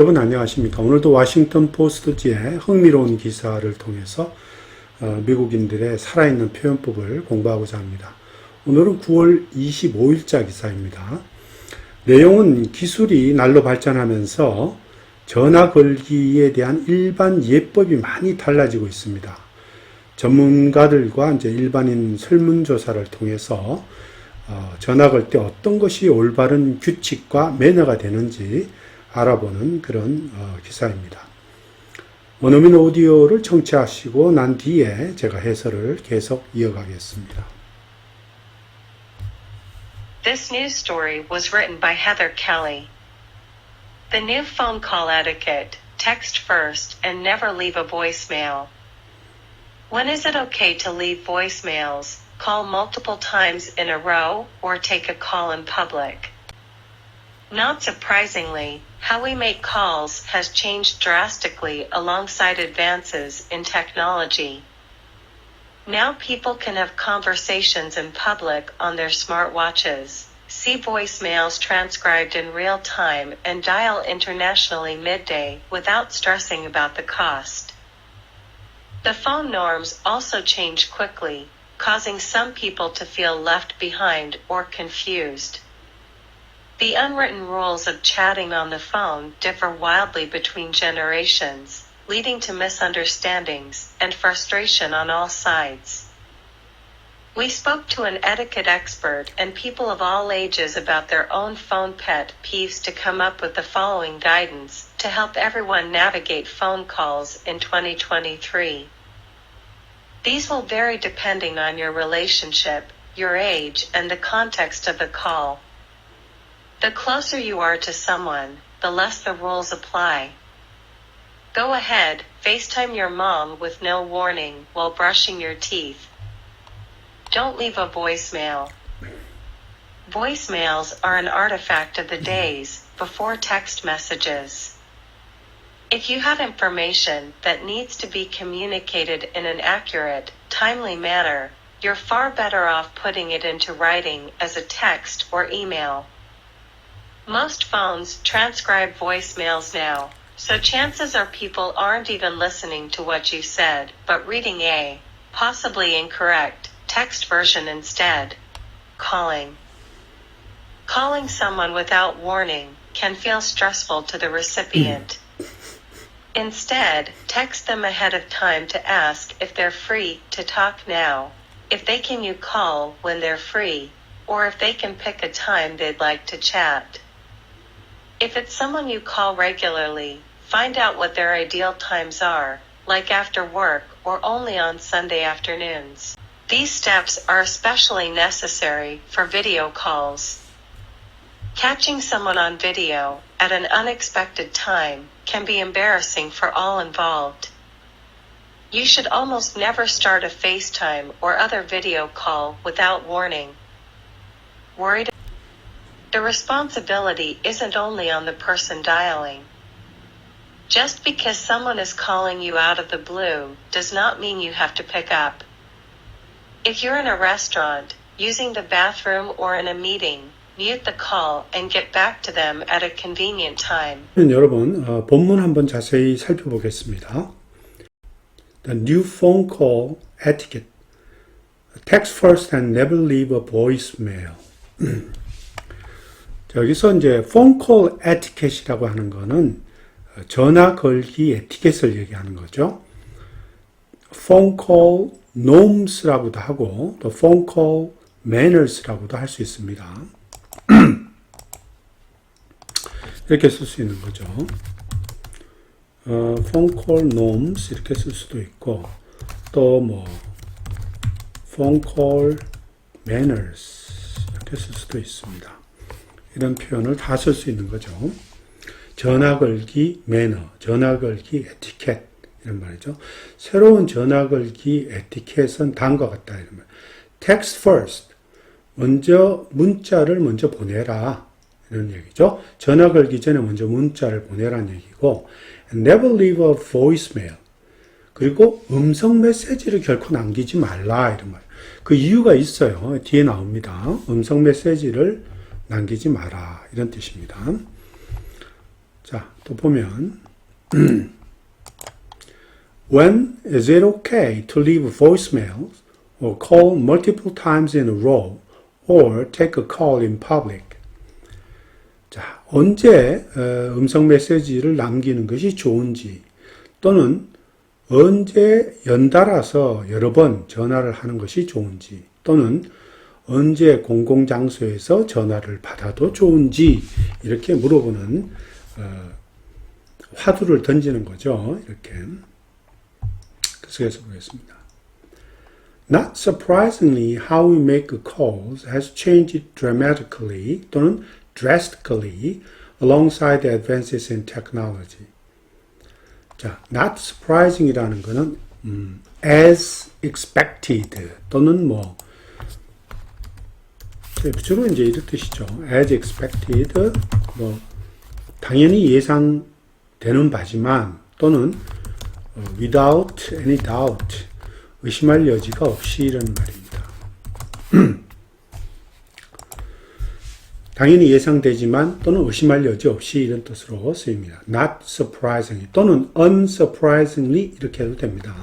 여러분 안녕하십니까. 오늘도 워싱턴 포스트지의 흥미로운 기사를 통해서 미국인들의 살아있는 표현법을 공부하고자 합니다. 오늘은 9월 25일자 기사입니다. 내용은 기술이 날로 발전하면서 전화 걸기에 대한 일반 예법이 많이 달라지고 있습니다. 전문가들과 이제 일반인 설문조사를 통해서 전화 걸 때 어떤 것이 올바른 규칙과 매너가 되는지 알아보는 그런 기사입니다. 원어민 오디오를 청취하시고 난 뒤에 제가 해설을 계속 이어가겠습니다. This news story was written by Heather Kelly. The new phone call etiquette: text first and never leave a voicemail. When is it okay to leave voicemails, call multiple times in a row, or take a call in public? Not surprisingly, how we make calls has changed drastically alongside advances in technology. Now people can have conversations in public on their smartwatches, see voicemails transcribed in real time, and dial internationally midday without stressing about the cost. The phone norms also change quickly, causing some people to feel left behind or confused. The unwritten rules of chatting on the phone differ wildly between generations, leading to misunderstandings and frustration on all sides. We spoke to an etiquette expert and people of all ages about their own phone pet peeves to come up with the following guidance to help everyone navigate phone calls in 2023. These will vary depending on your relationship, your age, and the context of the call. The closer you are to someone, the less the rules apply. Go ahead, FaceTime your mom with no warning while brushing your teeth. Don't leave a voicemail. Voicemails are an artifact of the days before text messages. If you have information that needs to be communicated in an accurate, timely manner, you're far better off putting it into writing as a text or email. Most phones transcribe voicemails now, so chances are people aren't even listening to what you said, but reading a, possibly incorrect, text version instead. Calling someone without warning can feel stressful to the recipient. Instead, text them ahead of time to ask if they're free to talk now, if they can you call when they're free, or if they can pick a time they'd like to chat. If it's someone you call regularly, find out what their ideal times are, like after work or only on Sunday afternoons. These steps are especially necessary for video calls. Catching someone on video at an unexpected time can be embarrassing for all involved. You should almost never start a FaceTime or other video call without warning. Worried? The responsibility isn't only on the person dialing. Just because someone is calling you out of the blue does not mean you have to pick up. If you're in a restaurant, using the bathroom, or in a meeting, mute the call and get back to them at a convenient time. 여러분, 본문 한번 자세히 살펴보겠습니다. The new phone call etiquette. Text first and never leave a voicemail. 여기서 이제 폰콜 에티켓이라고 하는 거는 전화 걸기 에티켓을 얘기하는 거죠. 폰콜 norms라고도 하고 또 폰콜 manners라고도 할 수 있습니다. 이렇게 쓸 수 있는 거죠. 폰콜 norms 이렇게 쓸 수도 있고 또 뭐 폰콜 manners 이렇게 쓸 수도 있습니다. 이런 표현을 다 쓸 수 있는 거죠. 전화 걸기 매너, 전화 걸기 에티켓 이런 말이죠. 새로운 전화 걸기 에티켓은 다음과 같다 이런 말. Text first, 먼저 문자를 먼저 보내라 이런 얘기죠. 전화 걸기 전에 먼저 문자를 보내라는 얘기고, Never leave a voicemail. 그리고 음성 메시지를 결코 남기지 말라 이런 말. 그 이유가 있어요. 뒤에 나옵니다. 음성 메시지를 남기지 마라 이런 뜻입니다. 자, 또 보면 When is it okay to leave voicemails or call multiple times in a row or take a call in public? 자, 언제 음성 메시지를 남기는 것이 좋은지 또는 언제 연달아서 여러 번 전화를 하는 것이 좋은지 또는 언제 공공장소에서 전화를 받아도 좋은지 이렇게 물어보는 화두를 던지는 거죠. 이렇게 계속해서 보겠습니다. Not surprisingly, how we make calls has changed dramatically 또는 drastically alongside the advances in technology. 자, not surprising이라는 것은 as expected 또는 뭐 주로 이제 이런 뜻이죠. as expected 뭐 당연히 예상되는 바지만 또는 without any doubt 의심할 여지가 없이 이런 말입니다. 당연히 예상되지만 또는 의심할 여지 없이 이런 뜻으로 쓰입니다. Not surprisingly 또는 unsurprisingly 이렇게 해도 됩니다.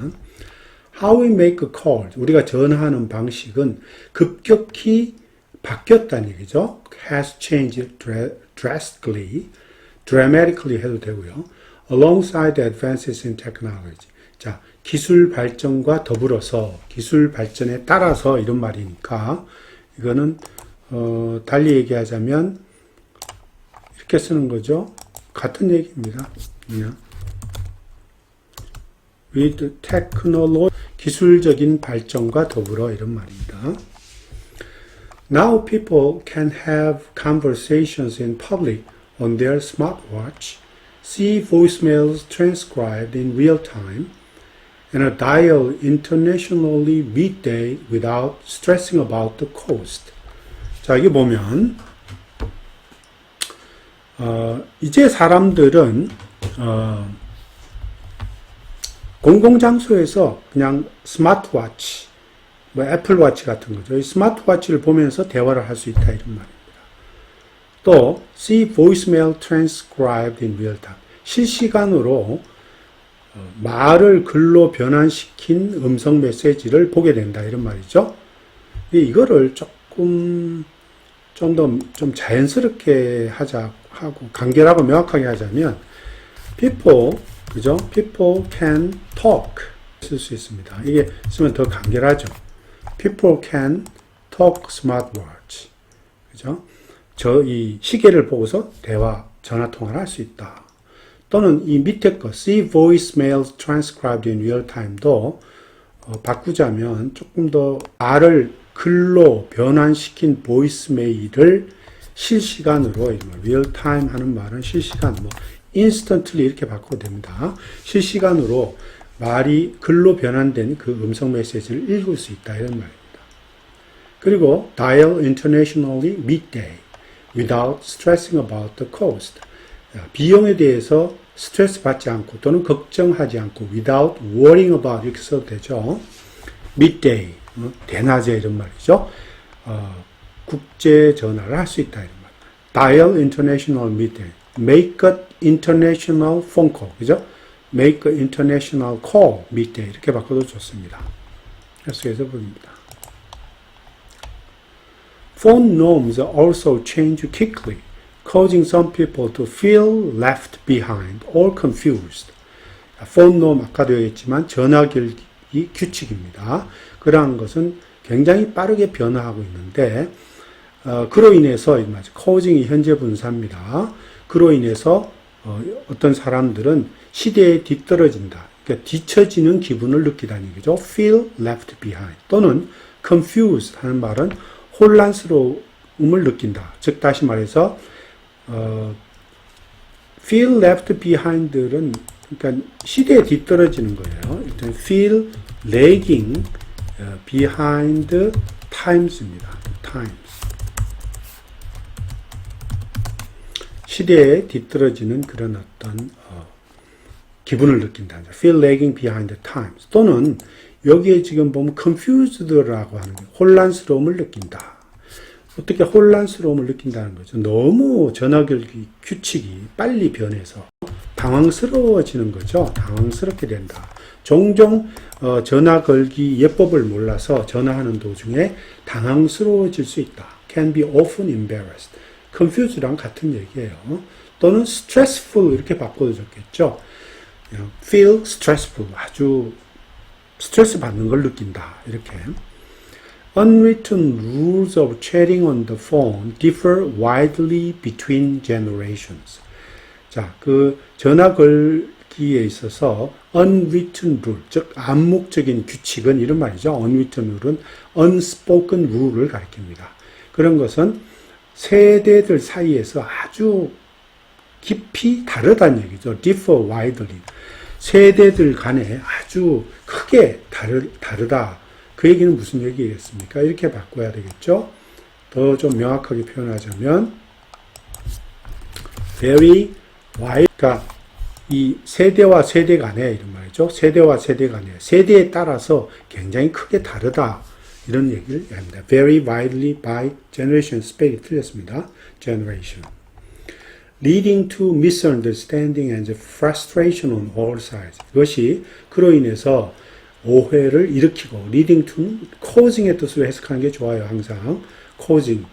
How we make a call 우리가 전화하는 방식은 급격히 바뀌었다는 얘기죠. Has changed drastically, dramatically 해도 되고요. Alongside the advances in technology. 자, 기술 발전과 더불어서 기술 발전에 따라서 이런 말이니까 이거는 달리 얘기하자면 이렇게 쓰는 거죠. 같은 얘기입니다. With technology, 기술적인 발전과 더불어 이런 말입니다. Now people can have conversations in public on their smartwatch, see voicemails transcribed in real time, and dial internationally midday without stressing about the cost. 자, 여기 보면 이제 사람들은 공공장소에서 그냥 스마트워치, 뭐 애플워치 같은 거죠. 이 스마트워치를 보면서 대화를 할 수 있다 이런 말입니다. 또 see voicemail transcribed in real time. 실시간으로 말을 글로 변환시킨 음성 메시지를 보게 된다 이런 말이죠. 이거를 조금 좀 더 좀 자연스럽게 하자 하고 간결하고 명확하게 하자면 people 그죠? People can talk 쓸 수 있습니다. 이게 쓰면 더 간결하죠. People can talk smartwatch 그죠? 이 시계를 보고서 전화 통화를 할 수 있다. 또는 이 밑에 거 see voicemails transcribed in real time도 바꾸자면 조금 더 말을 글로 변환시킨 보이스메일을 실시간으로 real time 하는 말은 실시간 뭐 instantly 이렇게 바꿔도 됩니다. 실시간으로 말이 글로 변환된 그 음성 메시지를 읽을 수 있다 이런 말입니다. 그리고 dial internationally midday without stressing about the cost. 비용에 대해서 스트레스 받지 않고 또는 걱정하지 않고 without worrying about 이렇게 써도 되죠. midday, 대낮에 이런 말이죠. 국제 전화를 할 수 있다 이런 말. dial international midday, make an international phone call, 그죠? make an international call midday 이렇게 바꿔도 좋습니다. 계속해서 봅니다. Phone norms also change quickly, causing some people to feel left behind or confused. phone norm 아까도 얘기했지만 전화기기 규칙입니다. 그러한 것은 굉장히 빠르게 변화하고 있는데 그로 인해서 causing이 현재 분사입니다. 그로 인해서 어떤 사람들은 시대에 뒤떨어진다. 그러니까 뒤처지는 기분을 느끼다는 얘기죠. feel left behind 또는 confused 하는 말은 혼란스러움을 느낀다. 즉 다시 말해서 feel left behind는 그러니까 시대에 뒤떨어지는 거예요. 일단 feel lagging behind times입니다. times. 시대에 뒤떨어지는 그런 어떤 기분을 느낀다. feel lagging behind times. 또는 여기에 지금 보면 confused라고 하는 게 혼란스러움을 느낀다. 어떻게 혼란스러움을 느낀다는 거죠. 너무 전화결기 규칙이 빨리 변해서 당황스러워지는 거죠. 당황스럽게 된다. 종종 전화 걸기 예법을 몰라서 전화하는 도중에 당황스러워질 수 있다. Can be often embarrassed. confused랑 같은 얘기예요. 또는 stressful 이렇게 바꿔도 좋겠죠. feel stressful. 아주 스트레스 받는 걸 느낀다. 이렇게. Unwritten rules of chatting on the phone differ widely between generations. 자, 그 전화 걸기에 있어서 unwritten rule, 즉 암묵적인 규칙은 이런 말이죠. unwritten rule은 unspoken rule을 가리킵니다. 그런 것은 세대들 사이에서 아주 깊이 다르다는 얘기죠. differ widely. 세대들 간에 아주 크게 다르다. 그 얘기는 무슨 얘기겠습니까? 이렇게 바꿔야 되겠죠. 더 좀 명확하게 표현하자면 very wide, 그러니까 이 세대와 세대 간에 이런 말이죠. 세대와 세대 간에 세대에 따라서 굉장히 크게 다르다. 이런 얘기를 합니다. Very widely by generation. 스펠이 틀렸습니다. Generation. Leading to misunderstanding and frustration on all sides. 이것이 그로 인해서 오해를 일으키고, leading to, causing의 뜻으로 해석하는 게 좋아요. 항상 causing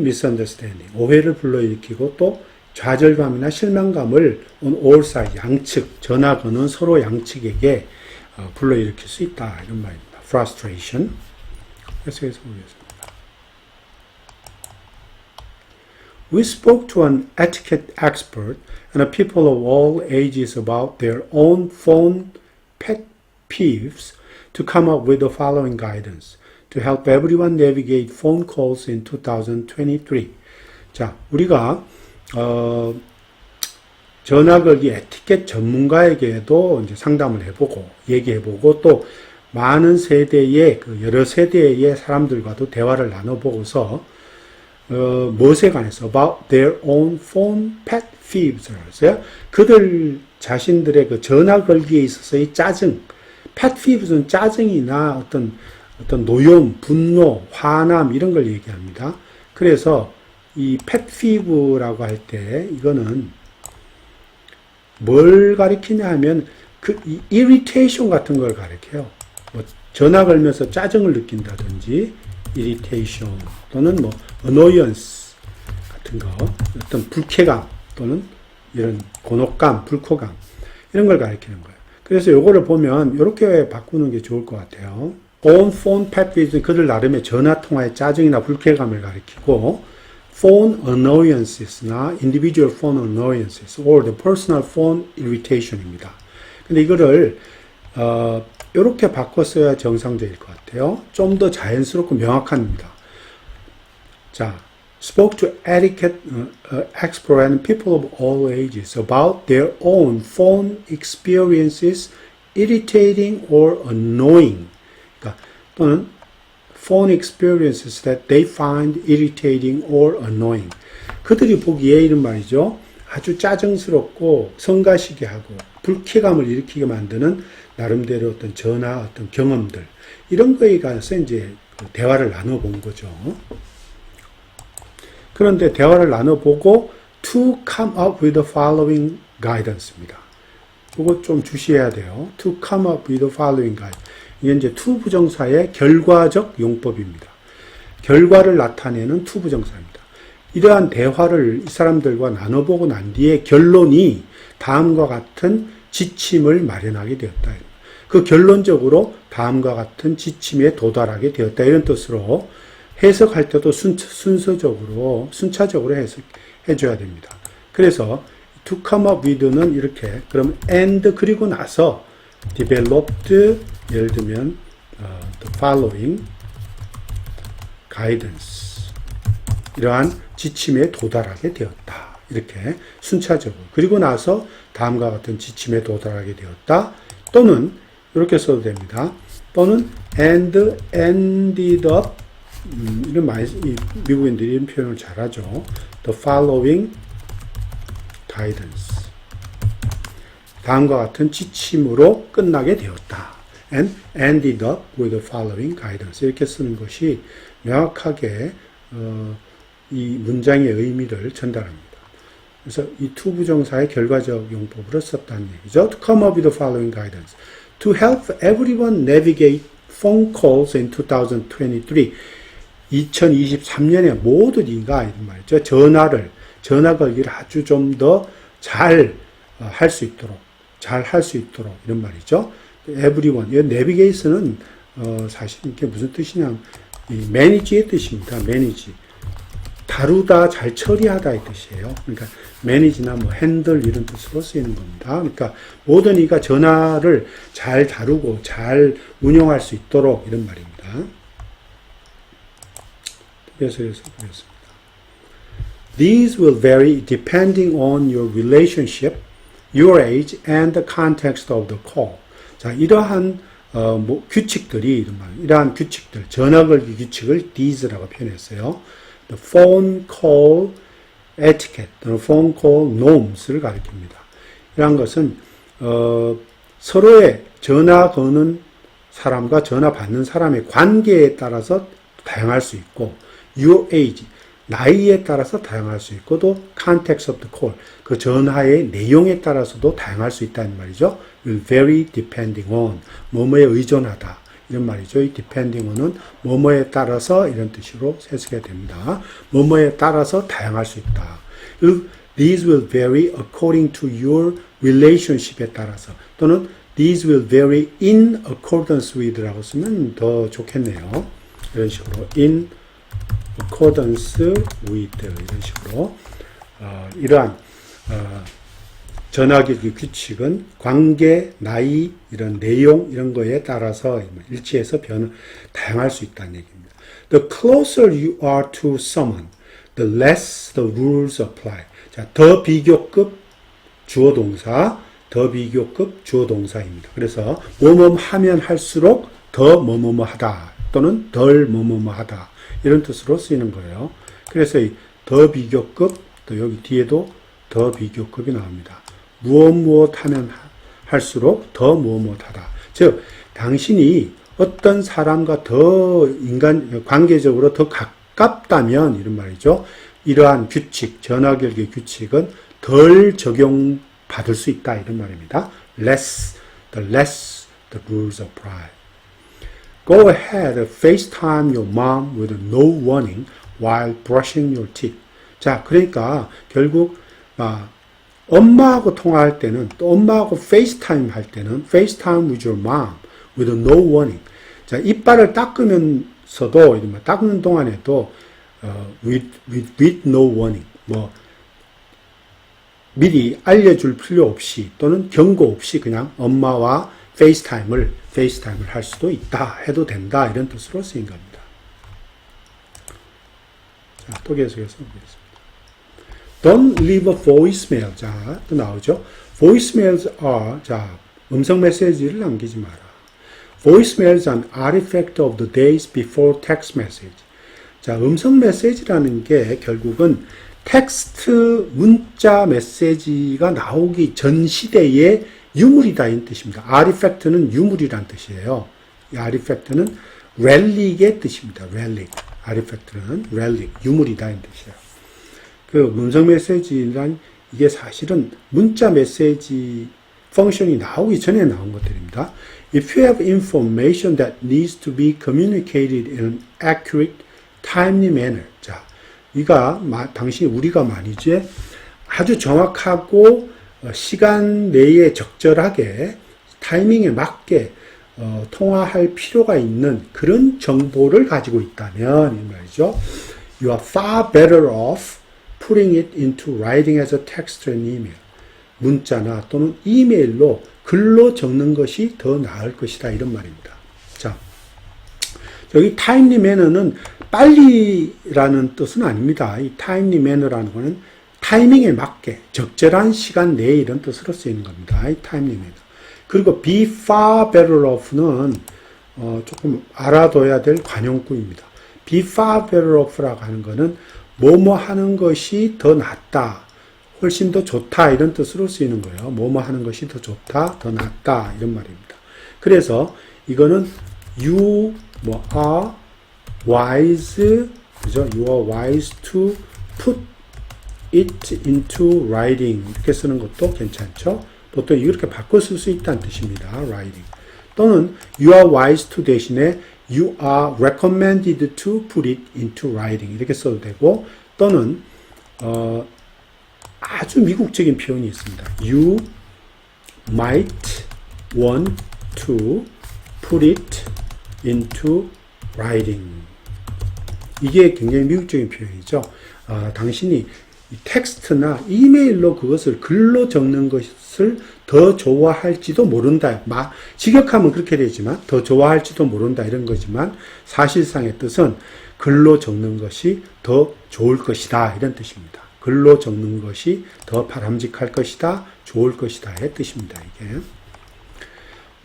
misunderstanding, 오해를 불러일으키고 또 좌절감이나 실망감을 on all sides, 양측, 전화 거는 서로 양측에게 불러일으킬 수 있다. 이런 말입니다. frustration. 해석해서 보겠습니다. We spoke to an etiquette expert and people of all ages about their own phone pet peeves to come up with the following guidance to help everyone navigate phone calls in 2023. 자, 우리가 전화 걸기 에티켓 전문가에게도 이제 상담을 해보고 얘기해보고 또 많은 세대의 여러 세대의 사람들과도 대화를 나눠보고서 무엇에 관해서 about their own phone pet peeves를 했어요. 그들 자신들의 그 전화 걸기에 있어서의 짜증, pet peeves는 짜증이나 어떤 노여움, 분노, 화남 이런 걸 얘기합니다. 그래서 이 pet peeve라고 할 때 이거는 뭘 가리키냐 하면 그 irritation 같은 걸 가리켜요. 뭐 전화 걸면서 짜증을 느낀다든지 irritation 또는 뭐 annoyance 같은 거, 어떤 불쾌감 또는 이런 곤혹감, 불쾌감 이런 걸 가리키는 거예요. 그래서 요거를 보면 이렇게 바꾸는 게 좋을 것 같아요. On phone pet peeves 그들 나름의 전화 통화의 짜증이나 불쾌감을 가리키고 phone annoyances나 individual phone annoyances or the personal phone irritation입니다. 근데 이거를 이렇게 바꿨어야 정상적일 것 같아요. 좀 더 자연스럽고 명확합니다. 자, spoke to etiquette expert and people of all ages about their own phone experiences irritating or annoying. 그러니까 또는 phone experiences that they find irritating or annoying. 그들이 보기에 이런 말이죠. 아주 짜증스럽고 성가시게 하고 불쾌감을 일으키게 만드는 나름대로 어떤 전화, 어떤 경험들 이런 거에 관해서 이제 대화를 나눠본 거죠. 그런데 대화를 나눠보고 to come up with the following guidance입니다. 이거 좀 주시해야 돼요. to come up with the following guidance. 이게 이제 to 부정사의 결과적 용법입니다. 결과를 나타내는 to 부정사입니다. 이러한 대화를 이 사람들과 나눠보고 난 뒤에 결론이 다음과 같은 지침을 마련하게 되었다. 그 결론적으로 다음과 같은 지침에 도달하게 되었다. 이런 뜻으로 해석할 때도 순차적으로 해석해줘야 됩니다. 그래서 to come up with는 이렇게 그럼 and 그리고 나서 developed 예를 들면 the following guidance 이러한 지침에 도달하게 되었다. 이렇게 순차적으로 그리고 나서 다음과 같은 지침에 도달하게 되었다. 또는 이렇게 써도 됩니다. 또는 and ended up 이런 미국인들이 이런 표현을 잘하죠. The following guidance 다음과 같은 지침으로 끝나게 되었다. And ended up with the following guidance 이렇게 쓰는 것이 명확하게 이 문장의 의미를 전달합니다. 그래서 이 to 부정사의 결과적 용법으로 썼다는 얘기죠. To come up with the following guidance. To help everyone navigate phone calls in 2023. 2023년에 모두가 이런 말이죠. 전화 걸기를 아주 좀 더 잘 할 수 있도록, 이런 말이죠. everyone. 이 navigation은, 사실 이게 무슨 뜻이냐, 이 manage의 뜻입니다. manage. 다루다, 잘 처리하다의 뜻이에요. 그러니까 manage나 뭐 handle 이런 뜻으로 쓰이는 겁니다. 그러니까 모든 이가 전화를 잘 다루고 잘 운영할 수 있도록 이런 말입니다. 그래서 보겠습니다. These will vary depending on your relationship, your age, and the context of the call. 자, 이러한 규칙들이 이러한 규칙들, 전화 걸기 규칙을 these라고 표현했어요. The phone call etiquette, 또는 phone call norms를 가리킵니다. 이러한 것은 서로의 전화 거는 사람과 전화 받는 사람의 관계에 따라서 다양할 수 있고, your age, 나이에 따라서 다양할 수 있고, 또 context of the call, 그 전화의 내용에 따라서도 다양할 수 있다는 말이죠. will vary depending on, 뭐뭐에 의존하다, 이런 말이죠. 이 depending on은 뭐뭐에 따라서 이런 뜻으로 해석이 됩니다. 뭐뭐에 따라서 다양할 수 있다. These will vary according to your relationship에 따라서, 또는 these will vary in accordance with라고 쓰면 더 좋겠네요. 이런 식으로 in accordance with 이런 식으로 이러한 전화기기 규칙은 관계, 나이, 이런 내용 이런 거에 따라서 일치해서 다양할 수 있다는 얘기입니다. The closer you are to someone, the less the rules apply. 자, 더 비교급 주어 동사, 더 비교급 주어 동사입니다. 그래서 뭐뭐 하면 할수록 더 뭐뭐뭐 하다 또는 덜 뭐뭐뭐 하다 이런 뜻으로 쓰이는 거예요. 그래서 이 더 비교급, 또 여기 뒤에도 더 비교급이 나옵니다. 무엇 하면 할수록 더 무엇 하다. 즉, 당신이 어떤 사람과 더 관계적으로 더 가깝다면, 이런 말이죠. 이러한 규칙, 전화결계 규칙은 덜 적용받을 수 있다. 이런 말입니다. the less the rules apply. Go ahead, FaceTime your mom with no warning while brushing your teeth. 자, 그러니까 결국 엄마하고 통화할 때는, 또 엄마하고 페이스타임 할 때는 FaceTime with your mom with no warning. 자, 이빨을 닦으면서도, 닦는 동안에도 with no warning, 미리 알려줄 필요 없이 또는 경고 없이 그냥 엄마와 페이스타임을 할 수도 있다, 해도 된다, 이런 뜻으로 쓰인 겁니다. 자, 또 계속해서 보겠습니다. Don't leave a voicemail. 자, 또 나오죠. Voicemails are, 자, 음성 메시지를 남기지 마라. Voicemails are an artifact of the days before text message. 자, 음성 메시지라는 게 결국은 텍스트, 문자 메시지가 나오기 전 시대의 유물이다, 이 뜻입니다. artifact는 유물이란 뜻이에요. 이 artifact는 렐릭의 뜻입니다. 렐릭. artifact는 렐릭, 유물이다, 이 뜻이에요. 그 음성 메시지란 이게 사실은 문자 메시지 펑션이 나오기 전에 나온 것들입니다. If you have information that needs to be communicated in an accurate, timely manner. 자, 우리가 말이지 아주 정확하고 시간 내에 적절하게 타이밍에 맞게 통화할 필요가 있는 그런 정보를 가지고 있다면, 이 말이죠. You are far better off putting it into writing as a text and email. 문자나 또는 이메일로 글로 적는 것이 더 나을 것이다, 이런 말입니다. 자, 여기 timely manner는 빨리라는 뜻은 아닙니다. 이 timely manner라는 것은 타이밍에 맞게 적절한 시간 내에 이런 뜻으로 쓰이는 겁니다. 이 timely manner. 그리고 be far better off는 조금 알아둬야 될 관용구입니다. be far better off라고 하는 것은 뭐뭐 하는 것이 더 낫다, 훨씬 더 좋다, 이런 뜻으로 쓰이는 거예요. 뭐뭐 하는 것이 더 좋다, 더 낫다, 이런 말입니다. 그래서 이거는 you are wise 그죠? You are wise to put it into writing. 이렇게 쓰는 것도 괜찮죠? 보통 이렇게 바꿔 쓸 수 있다는 뜻입니다. writing. 또는 you are wise to 대신에 you are recommended to put it into writing. 이렇게 써도 되고, 또는 아주 미국적인 표현이 있습니다. You might want to put it into writing. 이게 굉장히 미국적인 표현이죠. 당신이 텍스트나 이메일로 그것을 글로 적는 것을 더 좋아할지도 모른다. 직역하면 그렇게 되지만 더 좋아할지도 모른다 이런 거지만 사실상의 뜻은 글로 적는 것이 더 좋을 것이다 이런 뜻입니다. 글로 적는 것이 더 바람직할 것이다, 좋을 것이다의 뜻입니다. 이게.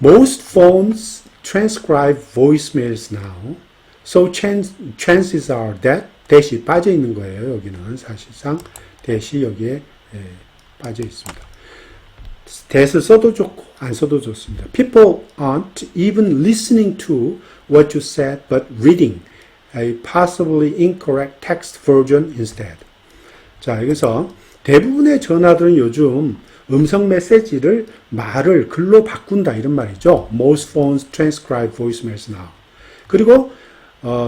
Most phones transcribe voicemails now, so chances are that 대시 빠져 있는 거예요. 여기는 사실상 대시 여기에 빠져 있습니다. that을 써도 좋고 안 써도 좋습니다. People aren't even listening to what you said, but reading a possibly incorrect text version instead. 자, 여기서 대부분의 전화들은 요즘 음성 메시지를 말을 글로 바꾼다 이런 말이죠. Most phones transcribe voicemails now. 그리고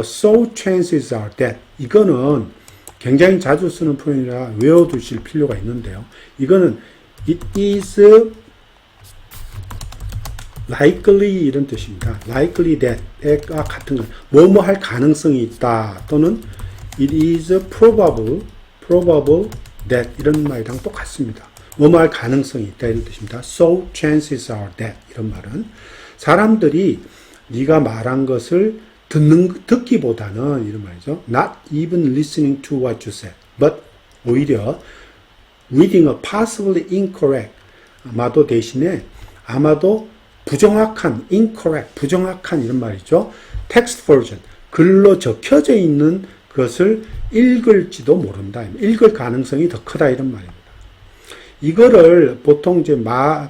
so chances are that 이거는 굉장히 자주 쓰는 표현이라 외워두실 필요가 있는데요. 이거는 it is likely 이런 뜻입니다. likely that과 같은 거. 뭐뭐 할 가능성이 있다 또는 it is probable that 이런 말이랑 똑같습니다. 뭐뭐 할 가능성이 있다 이런 뜻입니다. So chances are that 이런 말은 사람들이 네가 말한 것을 듣기보다는 이런 말이죠. Not even listening to what you said, but 오히려 reading a possibly incorrect 아마도 대신에 아마도 부정확한 incorrect 부정확한 이런 말이죠. text version 글로 적혀져 있는 것을 읽을지도 모른다. 읽을 가능성이 더 크다 이런 말입니다. 이거를 보통 이제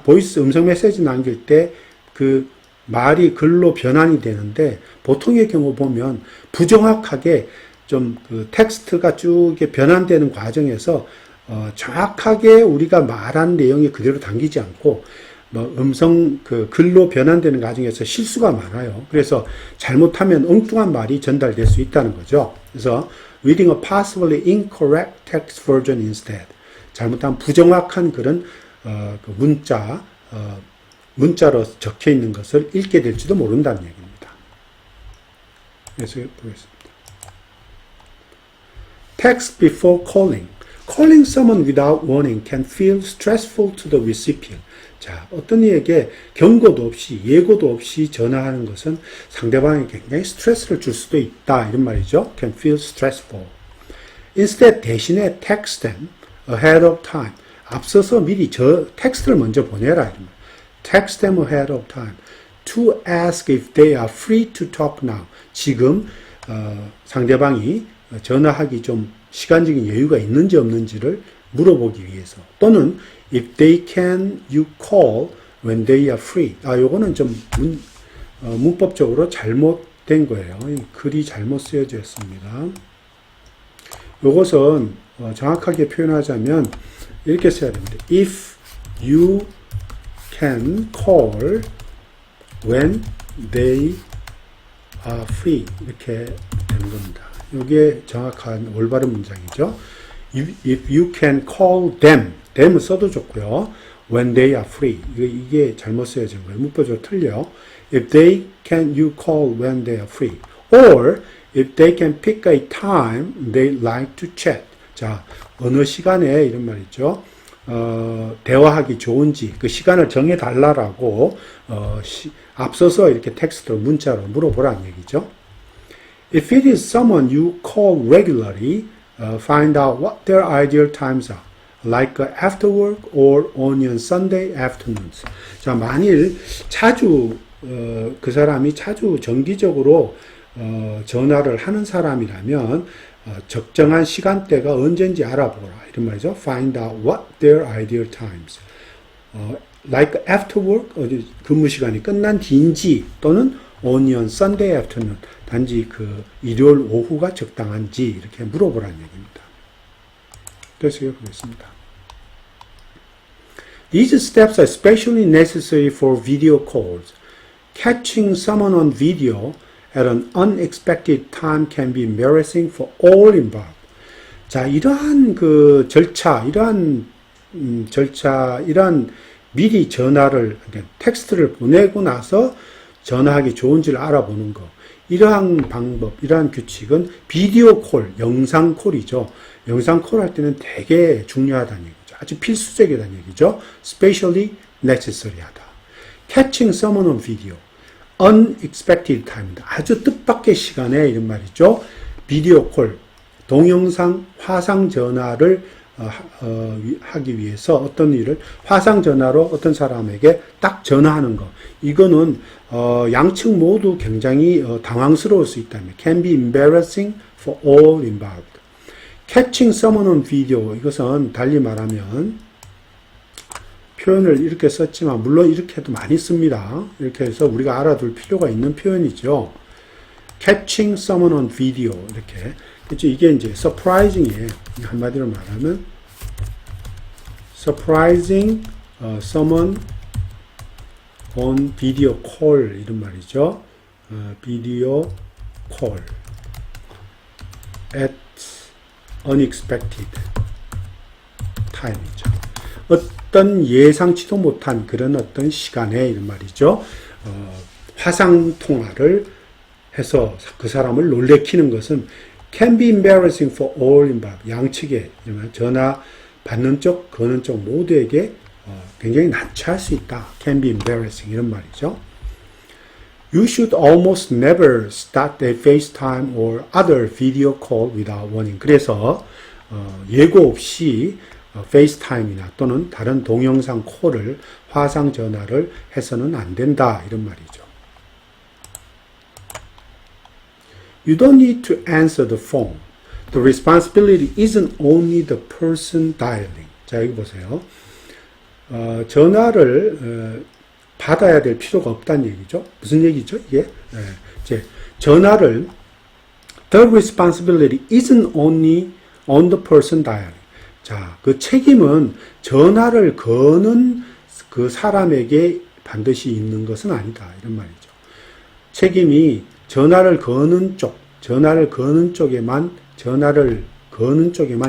보이스 음성 메시지 남길 때 그 말이 글로 변환이 되는데 보통의 경우 보면 부정확하게 좀 그 텍스트가 쭉 이렇게 변환되는 과정에서 정확하게 우리가 말한 내용이 그대로 담기지 않고 음성 그 글로 변환되는 과정에서 실수가 많아요. 그래서 잘못하면 엉뚱한 말이 전달될 수 있다는 거죠. 그래서 reading a possibly incorrect text version instead. 잘못하면 부정확한 그런 그 문자로 적혀 있는 것을 읽게 될지도 모른다는 얘기입니다. 그래서 보겠습니다. Text before calling. Calling someone without warning can feel stressful to the recipient. 자, 어떤 이에게 경고도 없이 예고도 없이 전화하는 것은 상대방에게 굉장히 스트레스를 줄 수도 있다 이런 말이죠. Can feel stressful. Instead 대신에 text them ahead of time. 앞서서 미리 텍스트를 먼저 보내라 이런 말. Text them ahead of time to ask if they are free to talk now. 지금 상대방이 전화하기 좀 시간적인 여유가 있는지 없는지를 물어보기 위해서 또는 if they can you call when they are free. 요거는 좀 문법적으로 잘못된 거예요. 글이 잘못 쓰여져 있습니다. 요것은 정확하게 표현하자면 이렇게 써야 됩니다. If you can call when they are free. 이렇게 되는 겁니다. 이게 정확한 올바른 문장이죠. If you can call them. them을 써도 좋고요. When they are free. 이게 잘못 쓰여진 거예요. 문법적으로 틀려. If they can you call when they are free. Or if they can pick a time they like to chat. 자, 어느 시간에 이런 말이죠. 대화하기 좋은지 그 시간을 정해달라고 앞서서 이렇게 텍스트로 문자로 물어보라는 얘기죠. If it is someone you call regularly, find out what their ideal times are, like after work or on Sunday afternoons. 자, 만일 자주 그 사람이 자주 정기적으로 전화를 하는 사람이라면 적정한 시간대가 언제인지 알아보라 이런 말이죠. Find out what their ideal times. Like after work, 근무 시간이 끝난 뒤인지 또는 only on Sunday afternoon. 단지 그 일요일 오후가 적당한지 이렇게 물어보라는 얘기입니다. 그래서 보겠습니다. These steps are especially necessary for video calls. Catching someone on video at an unexpected time can be embarrassing for all involved. 자, 이러한 그 절차, 이러한 미리 전화를, 텍스트를 보내고 나서 전화하기 좋은지를 알아보는 거. 이러한 방법, 이러한 규칙은 비디오 콜, 영상 콜이죠. 영상 콜 할 때는 되게 중요하다는 얘기죠. 아주 필수적이라는 얘기죠. Especially necessary 하다. Catching someone on video. Unexpected time입니다. 아주 뜻밖의 시간에 이런 말이죠. 비디오 콜, 동영상 화상 전화를 하기 위해서 어떤 일을 화상 전화로 어떤 사람에게 딱 전화하는 거. 이거는 양측 모두 굉장히 당황스러울 수 있다면 can be embarrassing for all involved. Catching someone on video. 이것은 달리 말하면 표현을 이렇게 썼지만 물론 이렇게 해도 많이 씁니다. 이렇게 해서 우리가 알아둘 필요가 있는 표현이죠. Catching someone on video. 이렇게. 그렇죠? 이게 이제 surprising이에요. 한마디로 말하면 surprising someone on video call 이런 말이죠. video call at unexpected time이죠. 어떤 예상치도 못한 그런 어떤 시간에 이런 말이죠. 화상 통화를 해서 그 사람을 놀래키는 것은 can be embarrassing for all involved. 양측에 전화 받는 쪽, 거는 쪽 모두에게 굉장히 난처할 수 있다. can be embarrassing 이런 말이죠. You should almost never start a FaceTime or other video call without warning. 그래서 예고 없이 페이스타임이나 또는 다른 동영상 콜을 화상 전화를 해서는 안 된다 이런 말이죠. You don't need to answer the phone. The responsibility isn't only the person dialing. 자, 여기 보세요. 전화를 받아야 될 필요가 없다는 얘기죠. 무슨 얘기죠, 이게? 이제 전화를 the responsibility isn't only on the person dialing. 자, 그 책임은 전화를 거는 그 사람에게 반드시 있는 것은 아니다. 이런 말이죠. 책임이 전화를 거는 쪽에만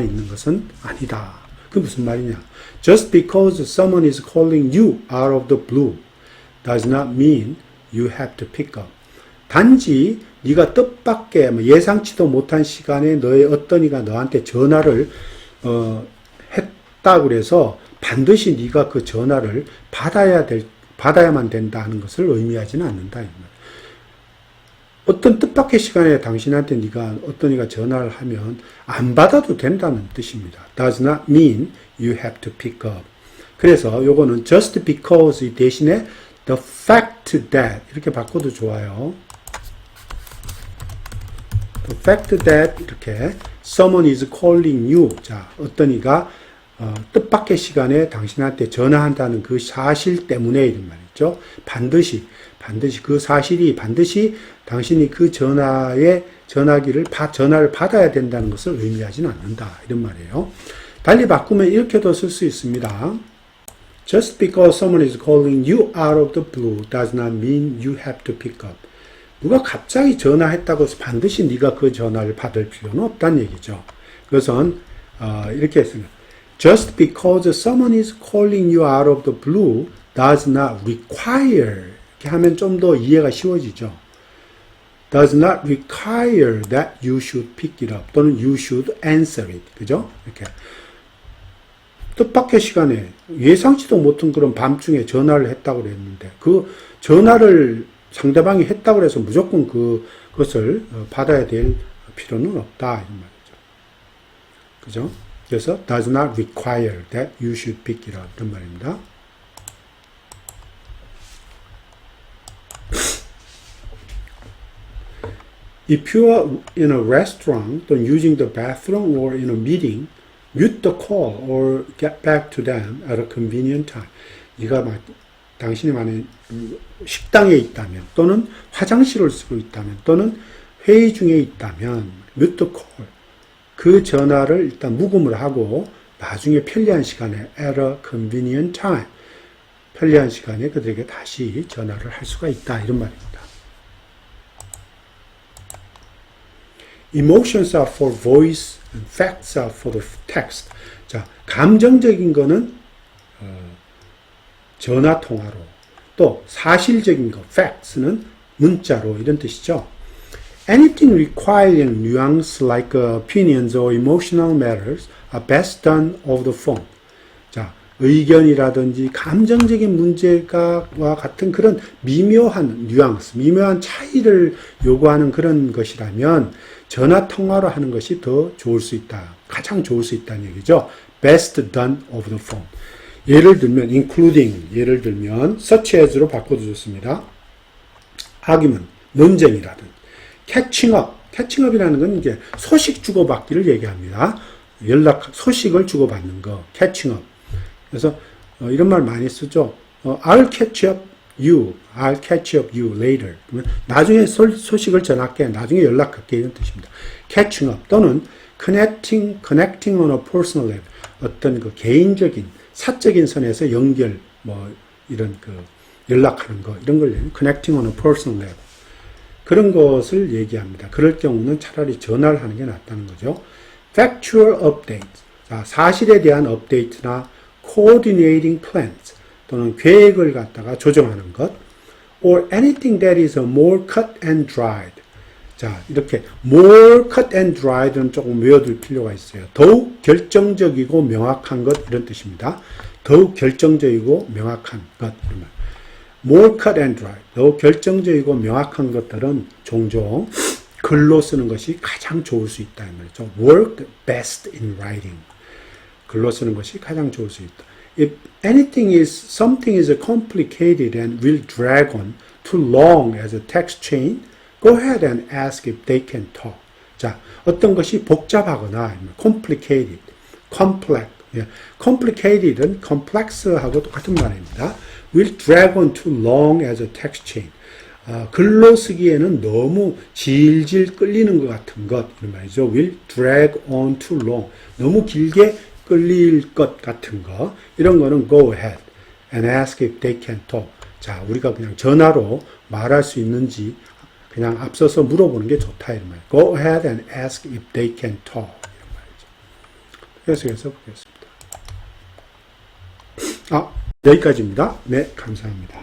있는 것은 아니다. 그 무슨 말이냐? Just because someone is calling you out of the blue does not mean you have to pick up. 단지 네가 뜻밖의 예상치도 못한 시간에 너의 어떤 이가 너한테 전화를 했다 그래서 반드시 네가 그 전화를 받아야만 된다 하는 것을 의미하지는 않는다. 어떤 뜻밖의 시간에 당신한테 네가 어떤 이가 전화를 하면 안 받아도 된다는 뜻입니다. Does not mean you have to pick up. 그래서 요거는 just because 대신에 the fact that 이렇게 바꿔도 좋아요. The fact that 이렇게 someone is calling you. 자, 어떤 이가 뜻밖의 시간에 당신한테 전화한다는 그 사실 때문에 이런 말이죠. 반드시 그 사실이 반드시 당신이 그 전화를 받아야 된다는 것을 의미하지는 않는다. 이런 말이에요. 달리 바꾸면 이렇게도 쓸 수 있습니다. Just because someone is calling you out of the blue does not mean you have to pick up. 누가 갑자기 전화했다고 해서 반드시 네가 그 전화를 받을 필요는 없다는 얘기죠. 그것은 이렇게 했습니다. Just because someone is calling you out of the blue does not require. 이렇게 하면 좀 더 이해가 쉬워지죠. Does not require that you should pick it up 또는 you should answer it. 그죠? 이렇게 뜻밖의 시간에 예상치도 못한 그런 밤중에 전화를 했다고 그랬는데 그 전화를 상대방이 했다고 해서 무조건 그것을 받아야 될 필요는 없다. 이런 말이죠. 그죠? 그래서 does not require that you should pick it up. 이런 말입니다. If you are in a restaurant, then using the bathroom or in a meeting, mute the call or get back to them at a convenient time. 네가 막 당신이 만약 식당에 있다면 또는 화장실을 쓰고 있다면 또는 회의 중에 있다면 mute call 그 전화를 일단 묵음을 하고 나중에 편리한 시간에 at a convenient time 편리한 시간에 그들에게 다시 전화를 할 수가 있다 이런 말입니다. Emotions are for voice and facts are for the text. 자, 감정적인 거는 전화 통화로 또 사실적인 거 facts는 문자로 이런 뜻이죠. Anything requiring nuance like opinions or emotional matters are best done over the phone. 자, 의견이라든지 감정적인 문제가와 같은 그런 미묘한 뉘앙스, 미묘한 차이를 요구하는 그런 것이라면 전화 통화로 하는 것이 더 좋을 수 있다. 가장 좋을 수 있다는 얘기죠. Best done over the phone. 예를 들면 including, 예를 들면 such as로 바꿔도 좋습니다. argument, 논쟁이라든 catching up, catching up이라는 건 이제 소식 주고받기를 얘기합니다. 소식을 주고받는 거, catching up. 그래서 이런 말 많이 쓰죠. I'll catch up you, I'll catch up you later. 나중에 소식을 전할게, 나중에 연락할게 이런 뜻입니다. catching up 또는 connecting on a personal level. 어떤 그 개인적인, 사적인 선에서 연결, 이런 그 연락하는 거 이런 걸 connecting on a personal level. 그런 것을 얘기합니다. 그럴 경우는 차라리 전화를 하는 게 낫다는 거죠. Factual update. 자, 사실에 대한 업데이트나 coordinating plans 또는 계획을 갖다가 조정하는 것. Or anything that is more cut and dried. 자, 이렇게 more cut and dried는 조금 외워둘 필요가 있어요. 더욱 결정적이고 명확한 것 이런 뜻입니다. 더욱 결정적이고 명확한 것 이런 말. more cut and dry, 더욱 결정적이고 명확한 것들은 종종 글로 쓰는 것이 가장 좋을 수 있다 이 말이죠. work best in writing. 글로 쓰는 것이 가장 좋을 수 있다. If something is complicated and will drag on too long as a text chain, go ahead and ask if they can talk. 자, 어떤 것이 복잡하거나 complicated, complex, complicated은 complex하고 똑같은 말입니다. will drag on too long as a text chain. 글로 쓰기에는 너무 질질 끌리는 것 같은 것 이런 말이죠. will drag on too long. 너무 길게 끌릴 것 같은 거 이런 거는 go ahead and ask if they can talk. 자, 우리가 그냥 전화로 말할 수 있는지 그냥 앞서서 물어보는 게 좋다 이런 말이에요. Go ahead and ask if they can talk 이런 말이죠. 계속해서 보겠습니다. 여기까지입니다. 네, 감사합니다.